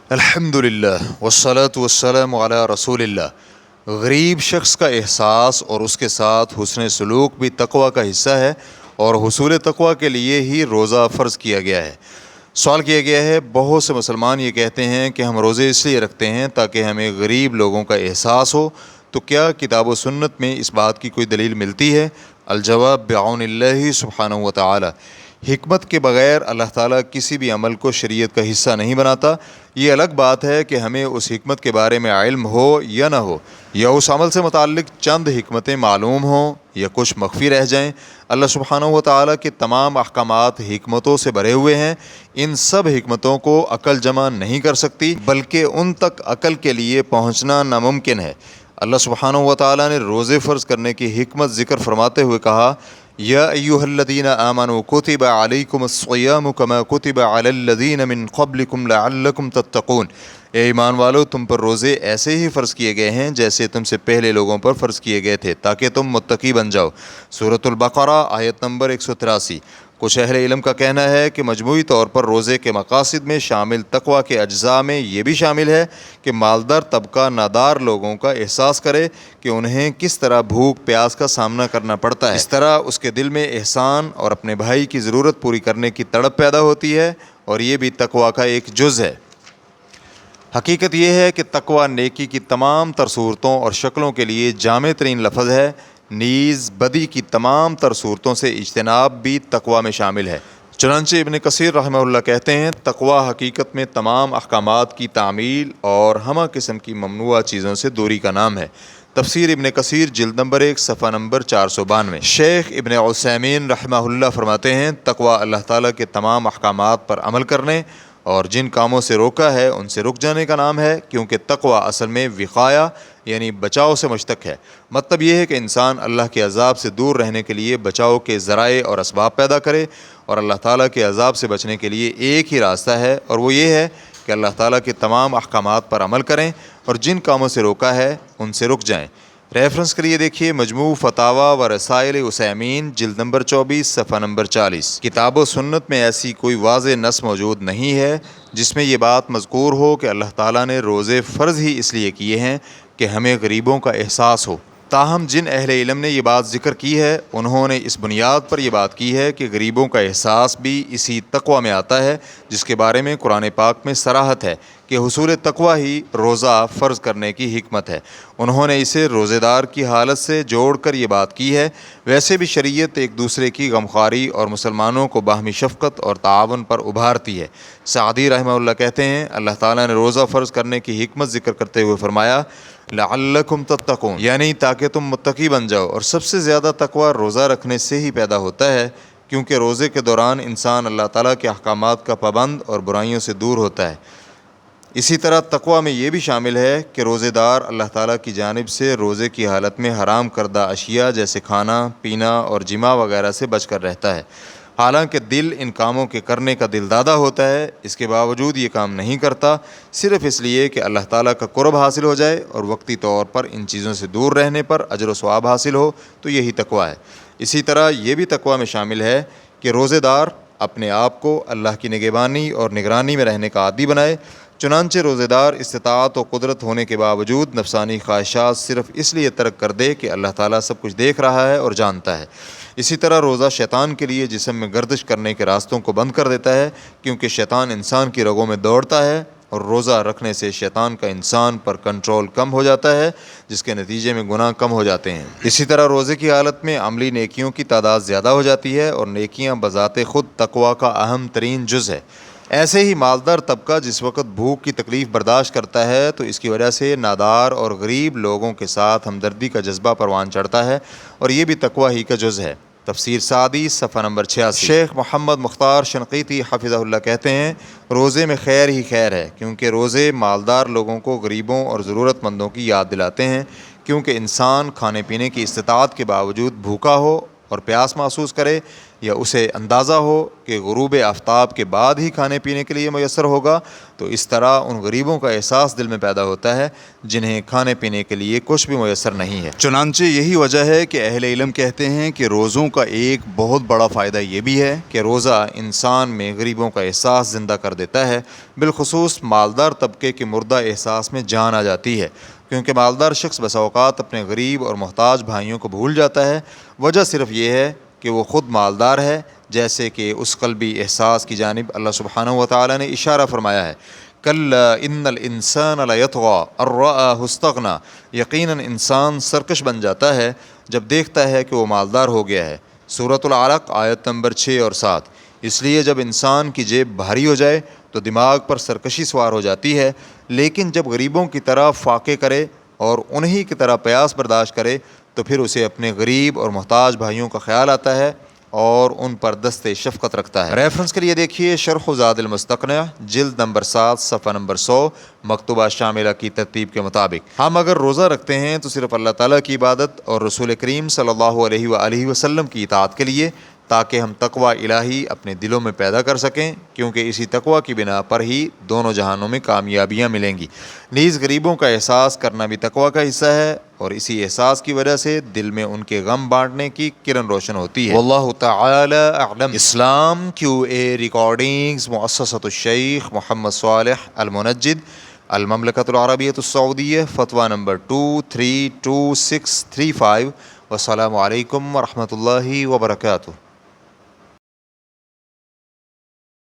الحمدللہ والصلاۃ والسلام علی رسول اللہ۔ غریب شخص کا احساس اور اس کے ساتھ حسن سلوک بھی تقوی کا حصہ ہے، اور حصول تقوی کے لیے ہی روزہ فرض کیا گیا ہے۔ سوال کیا گیا ہے، بہت سے مسلمان یہ کہتے ہیں کہ ہم روزے اس لیے رکھتے ہیں تاکہ ہمیں غریب لوگوں کا احساس ہو، تو کیا کتاب و سنت میں اس بات کی کوئی دلیل ملتی ہے؟ الجواب بعون اللہ سبحانہ و تعالی۔ حکمت کے بغیر اللہ تعالیٰ کسی بھی عمل کو شریعت کا حصہ نہیں بناتا۔ یہ الگ بات ہے کہ ہمیں اس حکمت کے بارے میں علم ہو یا نہ ہو، یا اس عمل سے متعلق چند حکمتیں معلوم ہوں یا کچھ مخفی رہ جائیں۔ اللہ سبحانہ و تعالیٰ کے تمام احکامات حکمتوں سے بھرے ہوئے ہیں۔ ان سب حکمتوں کو عقل جمع نہیں کر سکتی، بلکہ ان تک عقل کے لیے پہنچنا ناممکن ہے۔ اللہ سبحانہ و تعالیٰ نے روزے فرض کرنے کی حکمت ذکر فرماتے ہوئے کہا، یا ایھا الذین آمنوا کتب علیکم الصیام کما کتب علی الذین من قبلکم لعلکم تتقون۔ اے ایمان والو، تم پر روزے ایسے ہی فرض کیے گئے ہیں جیسے تم سے پہلے لوگوں پر فرض کیے گئے تھے، تاکہ تم متقی بن جاؤ۔ سورۃ البقرہ آیت نمبر 183۔ کچھ اہل علم کا کہنا ہے کہ مجموعی طور پر روزے کے مقاصد میں شامل تقوی کے اجزاء میں یہ بھی شامل ہے کہ مالدار طبقہ نادار لوگوں کا احساس کرے کہ انہیں کس طرح بھوک پیاس کا سامنا کرنا پڑتا ہے۔ اس طرح اس کے دل میں احسان اور اپنے بھائی کی ضرورت پوری کرنے کی تڑپ پیدا ہوتی ہے، اور یہ بھی تقوی کا ایک جز ہے۔ حقیقت یہ ہے کہ تقوی نیکی کی تمام تر صورتوں اور شکلوں کے لیے جامع ترین لفظ ہے، نیز بدی کی تمام تر صورتوں سے اجتناب بھی تقوی میں شامل ہے۔ چنانچہ ابن کثیر رحمہ اللہ کہتے ہیں، تقوی حقیقت میں تمام احکامات کی تعمیل اور ہمہ قسم کی ممنوعہ چیزوں سے دوری کا نام ہے۔ تفسیر ابن کثیر جلد نمبر 1 صفحہ نمبر 492۔ شیخ ابن عثیمین رحمہ اللہ فرماتے ہیں، تقوی اللہ تعالیٰ کے تمام احکامات پر عمل کرنے اور جن کاموں سے روکا ہے ان سے رک جانے کا نام ہے، کیونکہ تقوی اصل میں وقایا یعنی بچاؤ سے مشتق ہے۔ مطلب یہ ہے کہ انسان اللہ کے عذاب سے دور رہنے کے لیے بچاؤ کے ذرائع اور اسباب پیدا کرے، اور اللہ تعالیٰ کے عذاب سے بچنے کے لیے ایک ہی راستہ ہے، اور وہ یہ ہے کہ اللہ تعالیٰ کے تمام احکامات پر عمل کریں اور جن کاموں سے روکا ہے ان سے رک جائیں۔ ریفرنس کے لیے دیکھیے مجموع فتاوی و رسائل عثیمین جلد نمبر 24 صفحہ نمبر 40۔ کتاب و سنت میں ایسی کوئی واضح نص موجود نہیں ہے جس میں یہ بات مذکور ہو کہ اللہ تعالیٰ نے روزے فرض ہی اس لیے کیے ہیں کہ ہمیں غریبوں کا احساس ہو۔ تاہم جن اہل علم نے یہ بات ذکر کی ہے، انہوں نے اس بنیاد پر یہ بات کی ہے کہ غریبوں کا احساس بھی اسی تقوی میں آتا ہے، جس کے بارے میں قرآن پاک میں صراحت ہے کہ حصول تقوی ہی روزہ فرض کرنے کی حکمت ہے۔ انہوں نے اسے روزے دار کی حالت سے جوڑ کر یہ بات کی ہے۔ ویسے بھی شریعت ایک دوسرے کی غمخواری اور مسلمانوں کو باہمی شفقت اور تعاون پر ابھارتی ہے۔ سعدی رحمہ اللہ کہتے ہیں، اللہ تعالیٰ نے روزہ فرض کرنے کی حکمت ذکر کرتے ہوئے فرمایا، لعلکم تتقون، یعنی تاکہ تم متقی بن جاؤ۔ اور سب سے زیادہ تقوی روزہ رکھنے سے ہی پیدا ہوتا ہے، کیونکہ روزے کے دوران انسان اللہ تعالیٰ کے احکامات کا پابند اور برائیوں سے دور ہوتا ہے۔ اسی طرح تقوی میں یہ بھی شامل ہے کہ روزے دار اللہ تعالیٰ کی جانب سے روزے کی حالت میں حرام کردہ اشیاء جیسے کھانا پینا اور جماع وغیرہ سے بچ کر رہتا ہے۔ حالانکہ دل ان کاموں کے کرنے کا دل دادہ ہوتا ہے، اس کے باوجود یہ کام نہیں کرتا، صرف اس لیے کہ اللہ تعالیٰ کا قرب حاصل ہو جائے اور وقتی طور پر ان چیزوں سے دور رہنے پر اجر و ثواب حاصل ہو، تو یہی تقوی ہے۔ اسی طرح یہ بھی تقوی میں شامل ہے کہ روزے دار اپنے آپ کو اللہ کی نگہبانی اور نگرانی میں رہنے کا عادی بنائے۔ چنانچہ روزے دار استطاعت و قدرت ہونے کے باوجود نفسانی خواہشات صرف اس لیے ترک کر دے کہ اللہ تعالیٰ سب کچھ دیکھ رہا ہے اور جانتا ہے۔ اسی طرح روزہ شیطان کے لیے جسم میں گردش کرنے کے راستوں کو بند کر دیتا ہے، کیونکہ شیطان انسان کی رگوں میں دوڑتا ہے، اور روزہ رکھنے سے شیطان کا انسان پر کنٹرول کم ہو جاتا ہے، جس کے نتیجے میں گناہ کم ہو جاتے ہیں۔ اسی طرح روزے کی حالت میں عملی نیکیوں کی تعداد زیادہ ہو جاتی ہے، اور نیکیاں بذات خود تقوی کا اہم ترین جز ہے۔ ایسے ہی مالدار طبقہ جس وقت بھوک کی تکلیف برداشت کرتا ہے تو اس کی وجہ سے نادار اور غریب لوگوں کے ساتھ ہمدردی کا جذبہ پروان چڑھتا ہے، اور یہ بھی تقوی ہی کا جز ہے۔ تفسیر سعدی صفحہ نمبر 86۔ شیخ محمد مختار شنقیطی حفظہ اللہ کہتے ہیں، روزے میں خیر ہی خیر ہے، کیونکہ روزے مالدار لوگوں کو غریبوں اور ضرورت مندوں کی یاد دلاتے ہیں، کیونکہ انسان کھانے پینے کی استطاعت کے باوجود بھوکا ہو اور پیاس محسوس کرے، یا اسے اندازہ ہو کہ غروب آفتاب کے بعد ہی کھانے پینے کے لیے میسر ہوگا، تو اس طرح ان غریبوں کا احساس دل میں پیدا ہوتا ہے جنہیں کھانے پینے کے لیے کچھ بھی میسر نہیں ہے۔ چنانچہ یہی وجہ ہے کہ اہل علم کہتے ہیں کہ روزوں کا ایک بہت بڑا فائدہ یہ بھی ہے کہ روزہ انسان میں غریبوں کا احساس زندہ کر دیتا ہے، بالخصوص مالدار طبقے کے مردہ احساس میں جان آ جاتی ہے، کیونکہ مالدار شخص بسا اوقات اپنے غریب اور محتاج بھائیوں کو بھول جاتا ہے۔ وجہ صرف یہ ہے کہ وہ خود مالدار ہے، جیسے کہ اس قلبی احساس کی جانب اللہ سبحانہ و تعالیٰ نے اشارہ فرمایا ہے، کلا ان الانسان لیطغی ان رآہ استغنی، یقیناً انسان سرکش بن جاتا ہے جب دیکھتا ہے کہ وہ مالدار ہو گیا ہے۔ سورۃ العلق آیت نمبر 6 اور 7۔ اس لیے جب انسان کی جیب بھاری ہو جائے تو دماغ پر سرکشی سوار ہو جاتی ہے، لیکن جب غریبوں کی طرح فاقے کرے اور انہی کی طرح پیاس برداشت کرے تو پھر اسے اپنے غریب اور محتاج بھائیوں کا خیال آتا ہے اور ان پر دست شفقت رکھتا ہے۔ ریفرنس کے لیے دیکھیے شرح زاد المستقنع جلد نمبر 7 صفحہ نمبر 100 مکتوبہ شاملہ کی ترتیب کے مطابق۔ ہم اگر روزہ رکھتے ہیں تو صرف اللہ تعالیٰ کی عبادت اور رسول کریم صلی اللہ علیہ وآلہ وسلم کی اطاعت کے لیے، تاکہ ہم تقوی الہی اپنے دلوں میں پیدا کر سکیں، کیونکہ اسی تقوی کی بنا پر ہی دونوں جہانوں میں کامیابیاں ملیں گی۔ نیز غریبوں کا احساس کرنا بھی تقوی کا حصہ ہے، اور اسی احساس کی وجہ سے دل میں ان کے غم بانٹنے کی کرن روشن ہوتی ہے۔ واللہ تعالی اعلم۔ اسلام QA ریکارڈنگز مؤسسۃ الشیخ محمد صالح المنجد، المملکۃ العربیۃ السعودیہ، فتویٰ نمبر 232635۔ والسلام علیکم ورحمۃ اللہ وبرکاتہ۔